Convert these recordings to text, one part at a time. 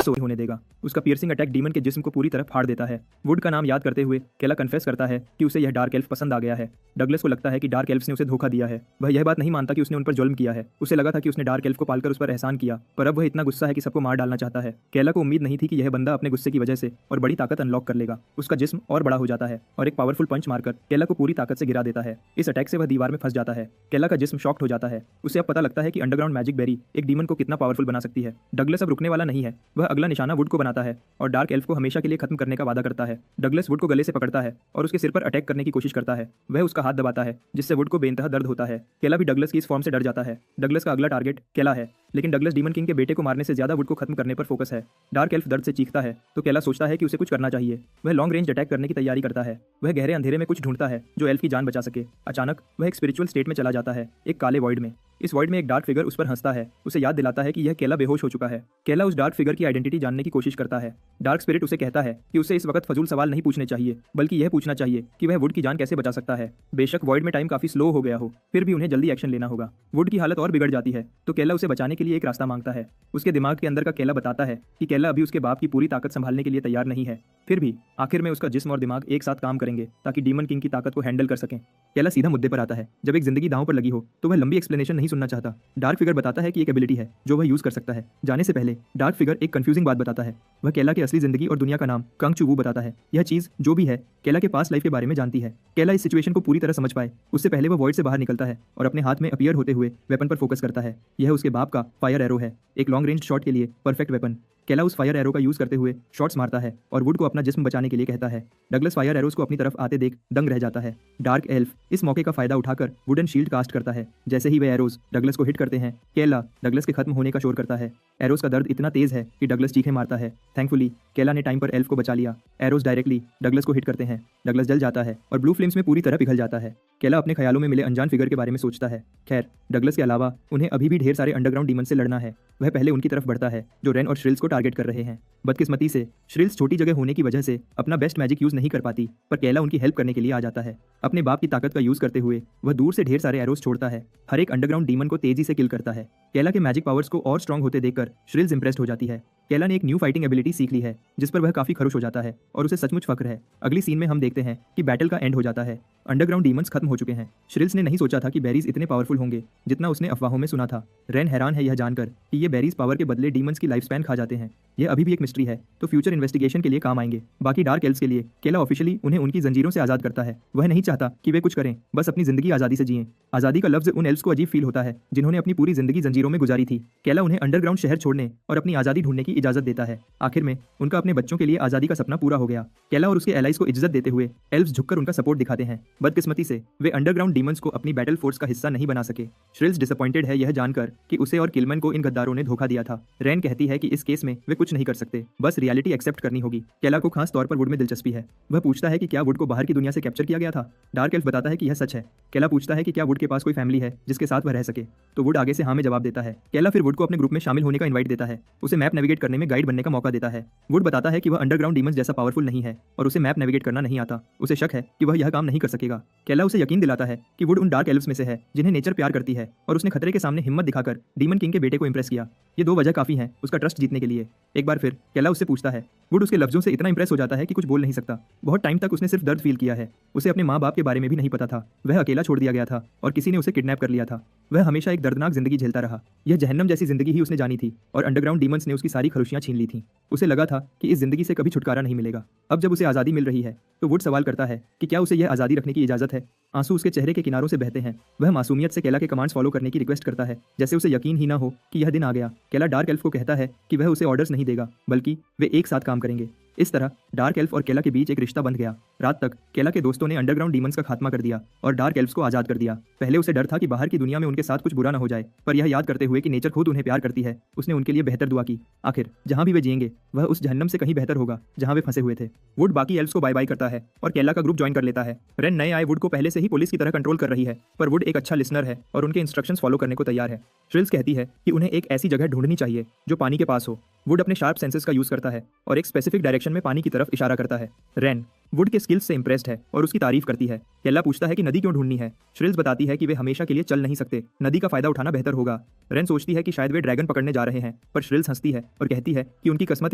सोई होने देगा। उसका पियर्सिंग अटैक डीमन के जिस्म को पूरी तरह फाड़ देता है। वुड का नाम याद करते हुए केला कन्फेस करता है कि उसे यह डार्क एल्फ पसंद आ गया है। डगलस को लगता है कि डार्क एल्फ्स ने उसे धोखा दिया है। वह यह बात नहीं मानता कि उसने उन पर जुल्म किया है। उसे लगा था कि उसने डार्क एल्फ को पालकर उस पर एहसान किया, पर अब वह इतना गुस्सा है कि सबको मार डालना चाहता है। केला को उम्मीद नहीं थी कि यह बंदा अपने गुस्से की वजह से और बड़ी ताकत अनलॉक कर लेगा। उसका जिस्म और बड़ा हो जाता है और एक पावरफुल पंच मारकर केला को पूरी ताकत से गिरा देता है। इस अटैक से वह दीवार में फंस जाता है। केला का जिस्म शॉक्ड हो जाता है। उसे अब पता लगता है कि अंडरग्राउंड मैजिक बेरी एक डीमन को कितना पावरफुल बना सकती है। डगलस अब रुकने वाला नहीं है। वह अगला निशाना वुड को बनाता है और डार्क एल्फ को हमेशा के लिए खत्म करने का वादा करता है। डगलस वुड को गले से पकड़ता है और उसके सिर पर अटैक करने की कोशिश करता है। वह उसका हाथ दबाता है जिससे वुड को बेइंतहा दर्द होता है। केला भी डगलस की इस फॉर्म से डर जाता है। डगलस का अगला टारगेट केला है, लेकिन डगलस डीमन किंग के बेटे को मारने से ज्यादा वुड को खत्म करने पर फोकस है। डार्क एल्फ दर्द से चीखता है तो केला सोचता है कि उसे कुछ करना चाहिए। वह लॉन्ग रेंज अटैक करने की तैयारी करता है। वह गहरे अंधेरे में कुछ ढूंढता है जो एल्फ की जान बचा सके। अचानक वह एक स्पिरिचुअल स्टेट में चला जाता है, एक काले वॉइड में। इस वॉइड में एक डार्क फिगर उस पर हंसता है। उसे याद दिलाता है कि यह केला बेहोश हो चुका है। केला उस डार्क फिगर की आइडेंटिटी जानने की कोशिश करता है। डार्क स्पिरिट उसे कहता है कि उसे इस वक्त फजूल सवाल नहीं पूछने चाहिए, बल्कि यह पूछना चाहिए कि वह वुड की जान कैसे बचा सकता है। बेशक वॉइड में टाइम काफी स्लो हो गया हो, फिर भी उन्हें जल्दी एक्शन लेना होगा। वुड की हालत और बिगड़ जाती है तो केला उसे बचाने के लिए एक रास्ता मांगता है। उसके दिमाग के अंदर का केला बताता है कि केला अभी उसके बाप की पूरी ताकत संभालने के लिए तैयार नहीं है। फिर भी आखिर में उसका जिस्म और दिमाग एक साथ काम करेंगे ताकि डीमन किंग की ताकत को हैंडल कर सकें। केला सीधा मुद्दे पर आता है। जब एक जिंदगी दांव पर लगी हो तो वह लंबी एक्सप्लेनेशन नहीं सुनना चाहता। डार्क फिगर बताता है कि एक एबिलिटी है जो वह यूज कर सकता है। जाने से पहले डार्क फिगर एक कंफ्यूजिंग बात बताता है। वह केला की असली जिंदगी और दुनिया का नाम कंग चू वू बताता है। यह चीज जो भी है केला के पास लाइफ के बारे में जानती है। केला इस सिचुएशन को पूरी तरह समझ पाए उससे पहले वह वॉइड से बाहर निकलता है और अपने हाथ में अपीयर होते हुए वेपन पर फोकस करता है। यह उसके बाप का फायर एरो है, एक लॉन्ग रेंज शॉट के लिए परफेक्ट वेपन। केला उस फायर एरो का यूज करते हुए शॉट्स मारता है और वुड को अपना जिस्म बचाने के लिए कहता है। डगलस फायर एरोस को अपनी तरफ आते देख दंग रह जाता है। डार्क एल्फ इस मौके का फायदा उठाकर वुडन शील्ड कास्ट करता है। जैसे ही वे एरोस डगलस को हिट करते हैं, केला डगलस के खत्म होने का शोर करता है। एरोस का दर्द इतना तेज है कि डगलस चीखें मारता है। थैंकफुली केला ने टाइम पर एल्फ को बचा लिया। एरोस डायरेक्टली डगलस को हिट करते हैं। डगलस जल जाता है और ब्लू फ्लेम्स में पूरी तरह पिघल जाता है। केला अपने ख्यालों में मिले अनजान फिगर के बारे में सोचता है। खैर, डगलस के अलावा उन्हें अभी भी ढेर सारे अंडरग्राउंड डीमन से लड़ना है। वह पहले उनकी तरफ बढ़ता है जो रेन और श्रिल्स को टारगेट कर रहे हैं। बदकिस्मती से श्रिल्स छोटी जगह होने की वजह से अपना बेस्ट मैजिक यूज नहीं कर पाती, पर केला उनकी हेल्प करने के लिए आ जाता है। अपने बाप की ताकत का यूज करते हुए वह दूर से ढेर सारे एरोस छोड़ता है। हर एक अंडरग्राउंड डीमन को तेजी से किल करता है। केला के मैजिक पावर्स को और स्ट्रांग होते देखकर श्रिल्स इंप्रेस्ड हो जाती है। केला ने एक न्यू फाइटिंग एबिलिटी सीख ली है जिस पर वह काफी खुश हो जाता है और उसे सचमुच फक्र है। अगली सीन में हम देखते हैं कि बैटल का एंड हो जाता है। अंडरग्राउंड डीमंस खत्म हो चुके हैं। श्रिल्स ने नहीं सोचा था कि बेरीज इतने पावरफुल होंगे जितना उसने अफवाहों में सुना था। रेन हैरान है यह जानकर कि ये बेरीज पावर के बदले डीमंस की लाइफ स्पैन खा जाते हैं। यह अभी भी एक मिस्ट्री है तो फ्यूचर इन्वेस्टिगेशन के लिए काम आएंगे। बाकी डार्क एल्व्स के लिए केला ऑफिशियली उन्हें उनकी जंजीरों से आजाद करता है। वह नहीं चाहता कि वे कुछ करें, बस अपनी जिंदगी आजादी से जिएं। आजादी का लफ्ज उन एल्व्स को अजीब फील होता है जिन्होंने अपनी पूरी जिंदगी जंजीरों में गुजारी थी। केला उन्हें अंडरग्राउंड शहर छोड़ने और अपनी आजादी ढूंढने की इजाजत देता है। आखिर में उनका अपने बच्चों के लिए आजादी का सपना पूरा हो गया। केला और उसके एलाइज को इज्जत देते हुए एल्व्स झुककर उनका सपोर्ट दिखाते हैं। बदकिस्मती से वे अंडरग्राउंड डीमंस को अपनी बैटल फोर्स का हिस्सा नहीं बना सके। श्रिल्स डिसअपॉइंटेड है यह जानकर कि उसे और किलमन को इन गद्दारों ने धोखा दिया था। रेन कहती है कि इस केस में वे कुछ नहीं कर सकते, बस रियलिटी एक्सेप्ट करनी होगी। केला को खास तौर पर वुड में दिलचस्पी है। वह पूछता है कि क्या वुड को बाहर की दुनिया से कैप्चर किया गया था। डार्क एल्फ बताता है कि यह सच है। केला पूछता है कि क्या वुड के पास कोई फैमिली है जिसके साथ वह रह सके, तो वुड आगे से हाँ में जवाब देता है। केला फिर वुड को अपने ग्रुप में शामिल होने का इनवाइट देता है। उसे मैप नेविगेट करने में गाइड बनने का मौका देता है। वुड बताता है कि वह अंडरग्राउंड डीमंस जैसा पावरफुल नहीं है और उसे मैप नेविगेट करना नहीं आता। उसे शक है कि वह यह काम नहीं कर सकेगा। केला उसे यकीन दिलाता है कि वुड उन डार्क एल्व्स में से है जिन्हें नेचर प्यार करती है और उसने खतरे के सामने हिम्मत दिखाकर डीमन किंग के बेटे को इंप्रेस किया। ये दो वजह काफी हैं उसका ट्रस्ट जीतने के लिए। एक बार फिर केला उससे पूछता है। वुड उसके लफ्जों से इतना इंप्रेस हो जाता है कि कुछ बोल नहीं सकता। बहुत टाइम तक उसने सिर्फ दर्द फील किया है। उसे अपने माँ बाप के बारे में भी नहीं पता था। वह अकेला छोड़ दिया गया था और किसी ने उसे किडनैप कर लिया था। वह हमेशा एक दर्दनाक जिंदगी झेलता रहा। यह जहन्नम जैसी जिंदगी ही उसने जानी थी और अंडरग्राउंड डीमंस ने उसकी सारी खुशियां छीन ली थी। उसे लगा था कि इस जिंदगी से कभी छुटकारा नहीं मिलेगा। अब जब उसे आजादी मिल रही है तो वुड सवाल करता है कि क्या उसे यह आजादी रखने की इजाजत है। आंसू उसके चेहरे के किनारों से बहते हैं। वह मासूमियत से केला के कमांड्स फॉलो करने की रिक्वेस्ट करता है, जैसे उसे यकीन ही ना हो कि यह दिन आ गया। केला डार्क एल्फ को कहता है कि वह उसे ऑर्डर्स नहीं देगा, बल्कि वे एक साथ काम करेंगे। इस तरह डार्क एल्फ और केला के बीच एक रिश्ता बंध गया। रात तक केला के दोस्तों ने अंडरग्राउंड डीमंस का खात्मा कर दिया और डार्क एल्फ्स को आजाद कर दिया। पहले उसे डर था कि बाहर की दुनिया में उनके साथ कुछ बुरा न हो जाए, पर यह याद करते हुए कि नेचर खुद उन्हें प्यार करती है, उसने उनके लिए बेहतर दुआ की। आखिर जहां भी वे जिएंगे वह उस जहन्नम से कहीं बेहतर होगा जहां वे फंसे हुए थे। वुड बाकी एल्फ्स को बाय बाय करता है और केला का ग्रुप ज्वाइन कर लेता है। रेन नए आए वुड को पहले से ही पुलिस की तरह कंट्रोल कर रही है, पर वुड एक अच्छा लिसनर है और उनके इंस्ट्रक्शंस फॉलो करने को तैयार है। श्रिल्स कहती है कि उन्हें एक ऐसी जगह ढूंढनी चाहिए जो पानी के पास हो। वुड अपने शार्प सेंसेस का यूज करता है और एक स्पेसिफिक डायरेक्शन में पानी की तरफ इशारा करता है। रेन वुड के स्किल्स से इंप्रेस्ड है और उसकी तारीफ करती है। केला पूछता है कि नदी क्यों ढूंढनी है। श्रिल्स बताती है कि वे हमेशा के लिए चल नहीं सकते, नदी का फायदा उठाना बेहतर होगा। रेन सोचती है कि शायद वे ड्रैगन पकड़ने जा रहे हैं, पर श्रिल्स हंसती है और कहती है कि उनकी किस्मत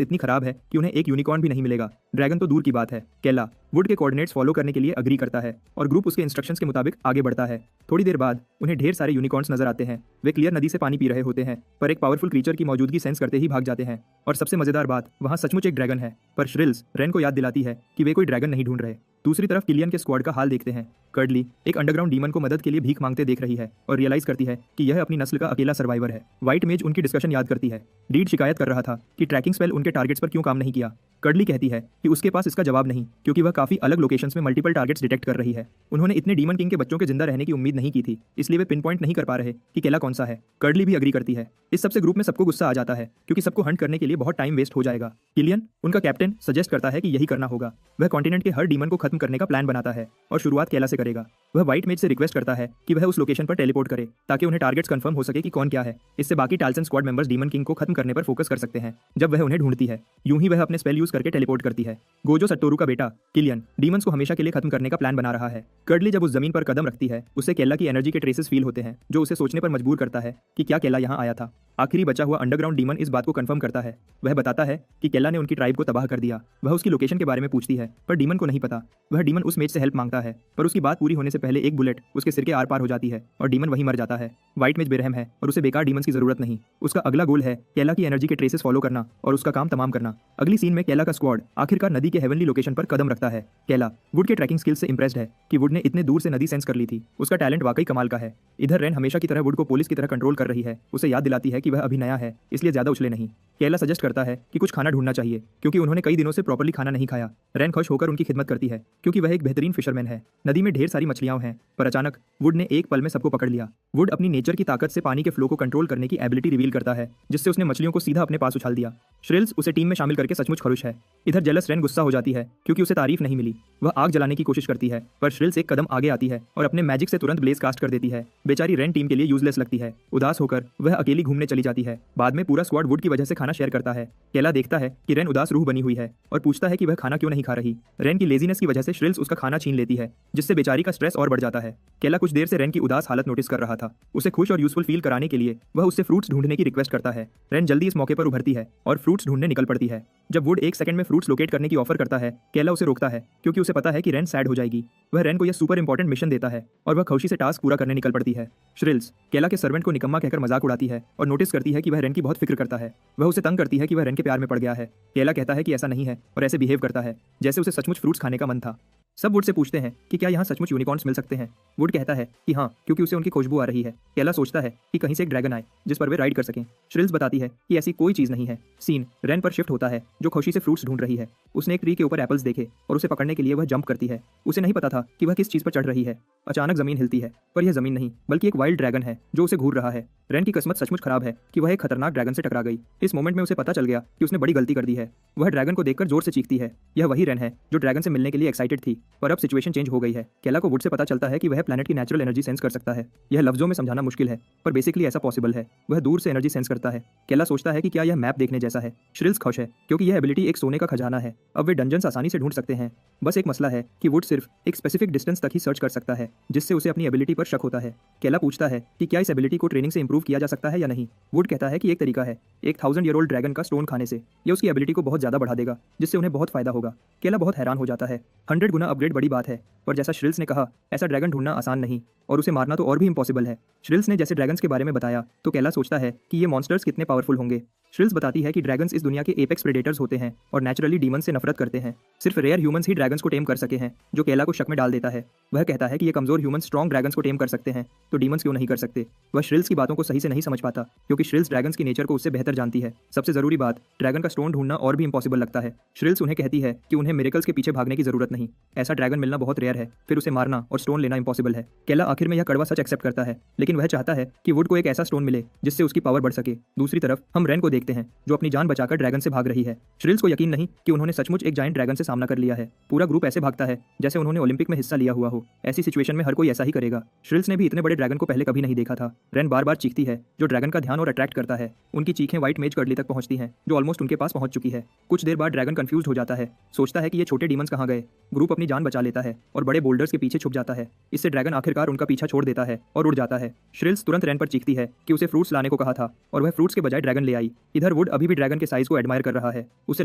इतनी खराब है कि उन्हें एक यूनिकॉर्न भी नहीं मिलेगा। ड्रैगन तो दूर की बात है। केला वुड के कोऑर्डिनेट्स फॉलो करने के लिए अग्री करता है और ग्रुप उसके इंस्ट्रक्शंस के मुताबिक आगे बढ़ता है। थोड़ी देर बाद उन्हें ढेर सारे यूनिकॉर्न्स नजर आते हैं। वे क्लियर नदी से पानी पी रहे होते हैं, पर एक पावरफुल क्रीचर की मौजूदगी सेंस करते ही भाग जाते हैं। और सबसे मजेदार बात, वहां सचमुच एक ड्रैगन है। पर श्रिल्स रेन को याद दिलाती है कि वे कोई ड्रैगन नहीं ढूंढ रहे। दूसरी तरफ किलियन के स्क्वाड का हाल देखते हैं। कर्डली एक अंडरग्राउंड डीमन को मदद के लिए भीख मांगते देख रही है और रियलाइज करती है कि यह अपनी नस्ल का अकेला सर्वाइवर है। व्हाइट मेज उनकी डिस्कशन याद करती है। रीड शिकायत कर रहा था कि ट्रैकिंग स्पेल उनके टारगेट्स पर क्यों काम नहीं किया। कर्डली कहती है कि उसके पास इसका जवाब नहीं, क्योंकि वह काफी अलग लोकेशंस में मल्टीपल टारगेट्स डिटेक्ट कर रही है। उन्होंने इतने डीमन किंग के बच्चों के जिंदा रहने की उम्मीद नहीं की थी, इसलिए वे पिन पॉइंट नहीं कर पा रहे कि केला कौन सा है। कर्डली भी अग्री करती है। इस सबसे ग्रुप में सबको गुस्सा आ जाता है, क्योंकि सबको हंट करने के लिए बहुत टाइम वेस्ट हो जाएगा। किलियन उनका कैप्टन सजेस्ट करता है कि यही करना होगा। वह कॉन्टिनेंट के हर डीमन को खत्म करने का प्लान बनाता है और शुरुआत केला से करेगा। वह व्हाइट मेज से रिक्वेस्ट करता है कि वह उस लोकेशन पर टेलीपोर्ट करे ताकि उन्हें टारगेट्स कंफर्म हो सके कि कौन क्या है। इससे बाकी टाल्सन स्क्वाड मेंबर्स डीमन किंग को खत्म करने पर फोकस कर सकते हैं जब वह उन्हें ढूंढती है। यूं ही वह अपने स्पेल यूज करके टेलीपोर्ट करती है। गोजो सट्टोरू का बेटा किलियन डीमंस को हमेशा के लिए खत्म करने का प्लान बना रहा है। कर्डली जब उस जमीन पर कदम रखती है, उसे केला की एनर्जी के ट्रेसेस फील होते हैं, जो उसे सोचने पर मजबूर करता है कि क्या केला यहाँ आया था। आखिरी बचा हुआ अंडरग्राउंड डीमन इस बात को कंफर्म करता है। वह बताता है कि केला ने उनकी ट्राइब को तबाह कर दिया। वह उसकी लोकेशन के बारे में पूछती है, पर डीमन को नहीं पता। वह डीमन उस मेज से हेल्प मांगता है, पर उसकी बात पूरी होने से पहले एक बुलेट उसके सिर के आर पार हो जाती है और डीमन वहीं मर जाता है। व्हाइट मेज बेरहम है और उसे बेकार डीमंस की जरूरत नहीं। उसका अगला गोल है केला की एनर्जी के ट्रेसेस फॉलो करना और उसका काम तमाम करना। अगली सीन में केला का स्क्वाड आखिरकार नदी के हेवनली लोकेशन पर कदम रखता है। केला वुड के ट्रैकिंग स्किल्स से इंप्रेस्ड है कि वुड ने इतने दूर से नदी सेंस कर ली थी। उसका टैलेंट वाकई कमाल का है। इधर रेन हमेशा की तरह वुड को पुलिस की तरह कंट्रोल कर रही है। उसे याद दिलाती है कि वह अभी नया है, इसलिए ज्यादा उछले नहीं। केला सजेस्ट करता है कि कुछ खाना ढूंढना चाहिए, क्योंकि उन्होंने कई दिनों से प्रॉपर्ली खाना नहीं खाया। रेन खुश होकर उनकी खिदमत करती है, क्योंकि वह एक बेहतरीन फिशरमैन है। नदी में ढेर सारी मछलियां हैं, पर अचानक वुड ने एक पल में सबको पकड़ लिया। वुड अपनी नेचर की ताकत से पानी के फ्लो को कंट्रोल करने की एबिलिटी रिवील करता है, जिससे उसने मछलियों को सीधा अपने पास उछाल दिया। श्रिल्स उसे टीम में शामिल करके सचमुच खुश है। इधर जेलस रेन गुस्सा हो जाती है, क्योंकि उसे तारीफ नहीं मिली। वह आग जलाने की कोशिश करती है, पर श्रिल्स एक कदम आगे आती है और अपने मैजिक से तुरंत ब्लेज कास्ट कर देती है। बेचारी रेन टीम के लिए यूजलेस लगती है। उदास होकर वह अकेली घूमने चली जाती है। बाद में पूरा स्क्वाड वुड की वजह से खाना शेयर करता है। केला देखता है कि रेन उदास रूह बनी हुई है और पूछता है कि वह खाना क्यों नहीं खा रही। रेन की लेजीनेस की वजह से श्रिल्स उसका खाना छीन लेती है, जिससे बेचारी का स्ट्रेस और बढ़ जाता है। केला कुछ देर से रेन की उदास हालत नोटिस कर रहा था। उसे खुश और यूजफुल फील कराने के लिए वह उससे फ्रूट्स ढूंढने की रिक्वेस्ट करता है। रेन जल्दी इस मौके पर उभरती है और फ्रूट्स ढूंढने निकल पड़ती है। जब वुड एक सेकंड में फ्रूट्स लोकेट करने की ऑफर करता है, केला उसे रोकता है, क्योंकि उसे पता है कि रेन सैड हो जाएगी। वह रेन को यह सुपर इंपॉर्टेंट मिशन देता है और वह खुशी से टास्क पूरा करने निकल पड़ती है। श्रिल्स केला के सर्वेंट को निकम्मा कहकर मजाक उड़ाती है और नोटिस करती है कि वह रेन की बहुत फिक्र करता है। वह उसे तंग करती है कि वह रेन के प्यार में पड़ गया है। केला कहता है कि ऐसा नहीं है और ऐसे बिहेव करता है जैसे उसे सचमुच फ्रूट्स खाने का मन था। सब वुड से पूछते हैं कि क्या यहाँ सचमुच यूनिकॉर्न्स मिल सकते हैं। वुड कहता है कि हाँ, क्योंकि उसे उनकी खुशबू आ रही है। केला सोचता है कि कहीं से एक ड्रैगन आए जिस पर वे राइड कर सकें। श्रिल्स बताती है कि ऐसी कोई चीज नहीं है। सीन रेन पर शिफ्ट होता है, जो खुशी से फ्रूट्स ढूंढ रही है। उसने एक ट्री के ऊपर एप्पल्स देखे और उसे पकड़ने के लिए वह जंप करती है। उसे नहीं पता था कि वह किस चीज पर चढ़ रही है। अचानक जमीन हिलती है, पर यह जमीन नहीं बल्कि एक वाइल्ड ड्रैगन है जो उसे घूर रहा है। रेन की किस्मत सचमुच खराब है कि वह एक खतरनाक ड्रैगन से टकरा गई। इस मोमेंट में उसे पता चल गया कि उसने बड़ी गलती कर दी है। वह ड्रैगन को देखकर जोर से चीखती है। यह वही रेन है जो ड्रैगन से मिलने के लिए एक्साइटेड थी, पर अब सिचुएशन चेंज हो गई है। केला को वुड से पता चलता है कि वह प्लैनेट की नेचुरल एनर्जी सेंस कर सकता है। यह लफ्जों में समझाना मुश्किल है, पर बेसिकली ऐसा पॉसिबल है। वह दूर से एनर्जी सेंस करता है। केला सोचता है कि क्या यह मैप देखने जैसा है। श्रिल्स खुश है, क्योंकि यह एबिलिटी एक सोने का खजाना है। अब वे डंजन्स आसानी से ढूंढ सकते हैं। बस एक मसला है कि वुड सिर्फ एक स्पेसिफिक डिस्टेंस तक ही सर्च कर सकता है, जिससे उसे अपनी एबिलिटी पर शक होता है। केला पूछता है कि क्या इस एबिलिटी को ट्रेनिंग से इंप्रूव किया जा सकता है या नहीं। वुड कहता है कि एक तरीका है, एक 1000 ईयर ओल्ड ड्रैगन का स्टोन खाने से। यह उसकी एबिलिटी को बहुत ज्यादा बढ़ा देगा, जिससे उन्हें बहुत फायदा होगा। केला बहुत हैरान हो जाता है। 100 गुना अपग्रेड बड़ी बात है, पर जैसा श्रिल्स ने कहा, ऐसा ड्रैगन ढूंढना आसान नहीं और उसे मारना तो और भी इम्पॉसिबल है। श्रिल्स ने जैसे ड्रैगन्स के बारे में बताया, तो केला सोचता है कि ये मॉन्स्टर्स कितने पावरफुल होंगे। श्रिल्स बताती है कि ड्रैगन्स इस दुनिया के एपेक्स प्रेडेटर्स होते हैं और नेचुरली डीमन से नफरत करते हैं। सिर्फ रेयर ह्यूमंस ही ड्रैगन्स को टेम कर सके हैं, जो केला को शक में डाल देता है। वह कहता है कि ये कमजोर ह्यूमंस स्ट्रॉन्ग ड्रैगन्स को टेम कर सकते हैं, तो डीमंस क्यों नहीं कर सकते। वह श्रिल्स की बातों को सही से नहीं समझ पाता, क्योंकि श्रिल्स ड्रैगन्स की नेचर को उससे बेहतर जानती है। सबसे जरूरी बात, ड्रैगन का स्टोन ढूंढना और भी इम्पॉसिबल लगता है। श्रिल्स उन्हें कहती है कि उन्हें मिरेकल्स के पीछे भागने की जरूरत नहीं, ऐसा ड्रैगन मिलना बहुत रेयर है, फिर उसे मारना और स्टोन लेना इम्पॉसिबल है। केला आखिर में यह कड़वा सच एक्सेप्ट करता है, लेकिन वह चाहता है कि वुड को एक ऐसा स्टोन मिले जिससे उसकी पावर बढ़ सके। दूसरी तरफ हम रेन को देखते हैं जो अपनी जान बचाकर ड्रैगन से भाग रही है। श्रिल्स को यकीन नहीं कि उन्होंने सचमुच एक जायंट ड्रैगन से सामना कर लिया है। पूरा ग्रुप ऐसे भागता है जैसे उन्होंने ओलंपिक में हिस्सा लिया हुआ हो। ऐसी सिचुएशन में हर कोई ऐसा ही करेगा। श्रिल्स ने भी इतने बड़े ड्रैगन को पहले कभी नहीं देखा था। रेन बार बार चीखती है जो ड्रैगन का ध्यान और अट्रैक्ट करता है। उनकी चीखें व्हाइट मेज कर्डली तक पहुंचती हैं जो ऑलमोस्ट उनके पास पहुंच चुकी है। कुछ देर बाद ड्रैगन कंफ्यूज हो जाता है, सोचता है कि ये छोटे डीमंस कहाँ गए। ग्रुप अपनी जान बचा लेता है और बड़े बोल्डर्स के पीछे छुप जाता है। इससे ड्रैगन आखिरकार उनका पीछा छोड़ देता है और उड़ जाता है। श्रिल्स तुरंत रेन पर चीखती है कि उसे फ्रूट्स लाने को कहा था और वह फ्रूट्स के बजाय ड्रैगन ले आई। इधर वुड अभी भी ड्रैगन के साइज को एडमायर कर रहा है। उसे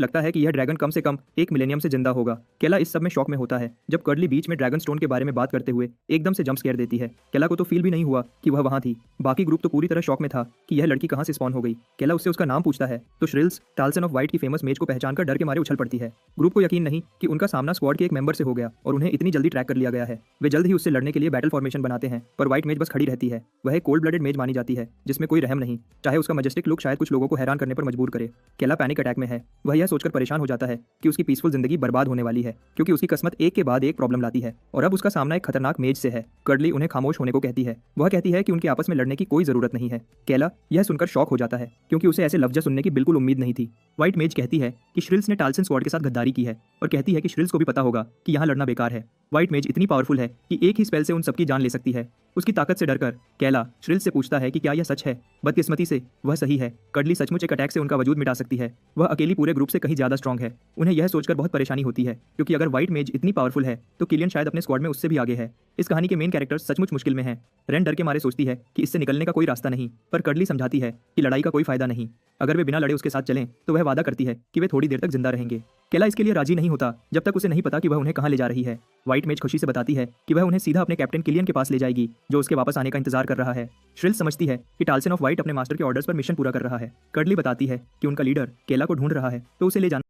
लगता है कि यह ड्रैगन कम से कम 1 मिलेनियम से जिंदा होगा। केला इस सब में शॉक में होता है जब कर्डली बीच में ड्रैगन स्टोन के बारे में बात करते हुए एकदम से जंप स्केयर देती है। केला को तो फील भी नहीं हुआ कि वह वहां थी। बाकी ग्रुप तो पूरी तरह शॉक में था कि यह लड़की कहां से स्पॉन हो गई। केला उससे उसका नाम पूछता है तो श्रिल्स टाल्सन ऑफ व्हाइट की फेमस मेज को पहचानकर डर के मारे उछल पड़ती है। ग्रुप को यकीन नहीं कि उनका सामना स्क्वाड के एक मेंबर से हो गया और उन्हें इतनी जल्दी ट्रैक कर लिया गया है। वे जल्द ही उससे लड़ने के लिए बैटल फॉर्मेशन बनाते हैं पर व्हाइट मेज बस खड़ी रहती है। वह एक कोल्ड ब्लडेड मेज मानी जाती है जिसमें कोई रहम नहीं, चाहे उसका मजेस्टिक लुक शायद कुछ लोगों को हैरान करने पर मजबूर करे। केला पैनिक अटैक में है। वह यह सोचकर परेशान हो जाता है कि उसकी पीसफुल जिंदगी बर्बाद होने वाली है क्योंकि उसकी किस्मत एक के बाद एक प्रॉब्लम लाती है और अब उसका सामना एक खतरनाक मेज से है। कर्डली उन्हें खामोश होने को कहती है। वह कहती है कि उनके आपस में लड़ने की कोई जरूरत नहीं है। केला यह सुनकर शॉक हो जाता है क्योंकि उसे ऐसे लफ्ज सुनने की बिल्कुल उम्मीद नहीं थी। व्हाइट मेज कहती है कि श्रिल्स ने टाल्सन स्क्वाड के साथ गद्दारी की है और कहती है कि श्रिल्स को भी पता होगा कि यहाँ लड़ना बेकार है। व्हाइट मेज इतनी पावरफुल है कि एक ही स्पेल से उन सबकी जान ले सकती है। उसकी ताकत से डरकर केला श्रिल्स से पूछता है कि क्या यह सच है। बदकिस्मती से वह सही है। कर्डली सचमुच एक अटैक से उनका वजूद मिटा सकती है। वह अकेली पूरे ग्रुप से कहीं ज्यादा स्ट्रांग है। उन्हें यह सोचकर बहुत परेशानी होती है क्योंकि अगर व्हाइट मेज इतनी पावरफुल है तो किलियन शायद अपने स्क्वाड में उससे भी आगे है। इस कहानी के मेन कैरेक्टर सचमुच मुश्किल में हैं। रेन डर के मारे सोचती है कि इससे निकलने का कोई रास्ता नहीं, पर कर्डली समझाती है कि लड़ाई का कोई फायदा नहीं। अगर वे बिना लड़े उसके साथ चलें तो वह वादा करती है कि वे थोड़ी देर तक जिंदा रहेंगे। केला इसके लिए राजी नहीं होता जब तक उसे नहीं पता कि वह उन्हें कहां ले जा रही है। व्हाइट मेज खुशी से बताती है कि वह उन्हें सीधा अपने कैप्टन किलियन के पास ले जाएगी जो उसके वापस आने का इंतजार कर रहा है। श्रिल्स समझती है कि टाल्सन ऑफ व्हाइट अपने मास्टर के ऑर्डर्स पर मिशन पूरा कर रहा है। कर्डली बताती है कि उनका लीडर केला को ढूंढ रहा है तो उसे ले जाना